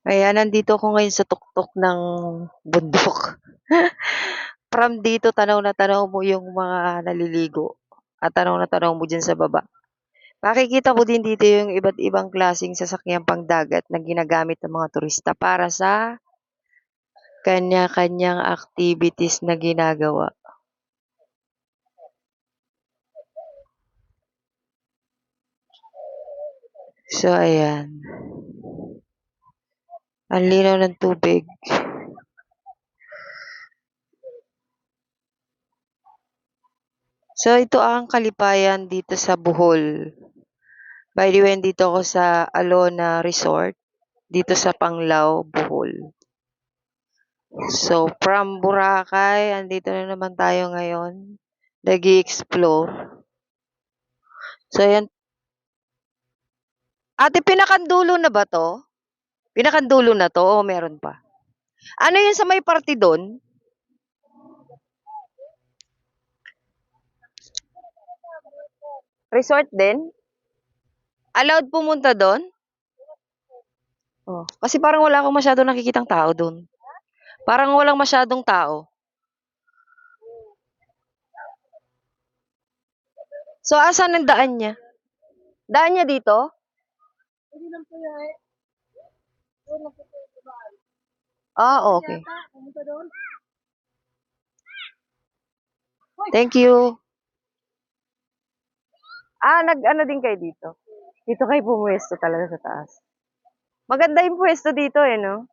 Ayan, nandito ako ngayon sa tuktok ng bundok. From dito tanaw na tanaw mo yung mga naliligo at tanaw na tanaw mo diyan sa baba. Makikita mo din dito yung iba't ibang klaseng sasakyang pangdagat na ginagamit ng mga turista para sa kanya-kanyang activities na ginagawa. So, ayan. Ang linaw ng tubig. So, ito ang kalipayan dito sa Bohol. By the way, dito ako sa Alona Resort, dito sa Panglao, Bohol. So, from Boracay, andito na naman tayo ngayon. Nag-i-explore. So, ayan. Ate, pinakandulo na ba to? Pinakandulo na to o meron pa? Ano yun sa may party doon? Resort din? Allowed pumunta doon? Oh, kasi parang wala akong masyadong nakikitang tao doon. Parang walang masyadong tao. So, asan ang daan niya? Daan niya dito? Ah, okay. Thank you. Ah, nag-ano din kayo dito? Dito kayo pumuwesto talaga sa taas. Maganda yung pwesto dito eh, no?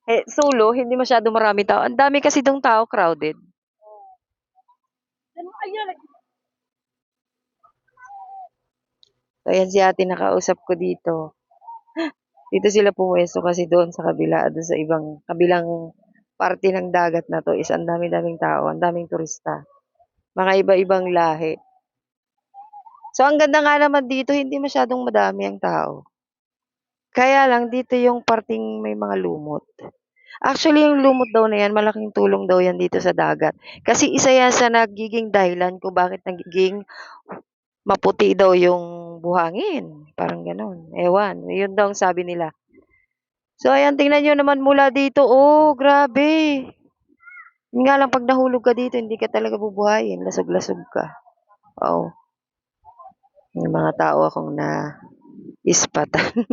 Eh, solo, hindi masyado marami tao. Ang dami kasi dong tao, crowded. So, ayan si ate nakausap ko dito. Dito sila pumuwesto kasi doon sa kabila, doon sa ibang, kabilang parte ng dagat na to is ang dami-daming tao, ang daming turista. Mga iba-ibang lahi. So, ang ganda nga naman dito, hindi masyadong madami ang tao. Kaya lang, dito yung parting may mga lumot. Actually, yung lumot daw na yan, malaking tulong daw yan dito sa dagat. Kasi isa yan sa nagiging dahilan kung bakit nagiging maputi daw yung buhangin. Parang ganun. Ewan. Yun daw ang sabi nila. So, ayan, tingnan nyo naman mula dito. Oh, grabe. Yun nga lang, pag nahulog ka dito, hindi ka talaga bubuhayin. Lasog-lasog ka. Oh, may mga tao akong na ispatan.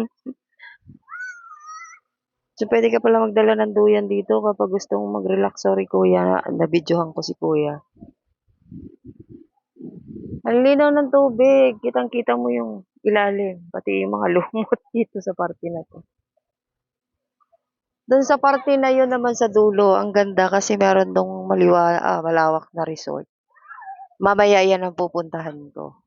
So, pwede ka pala magdala ng duyan dito kapag gusto mong mag-relax. Sorry, kuya. Nabidyohan ko si kuya. Ang linaw ng tubig. Kitang-kita mo yung ilalim. Pati yung mga lumot dito sa parte na to. Doon sa parte na yun naman sa dulo, ang ganda kasi meron dong malawak na resort. Mamaya yan ang pupuntahan ko.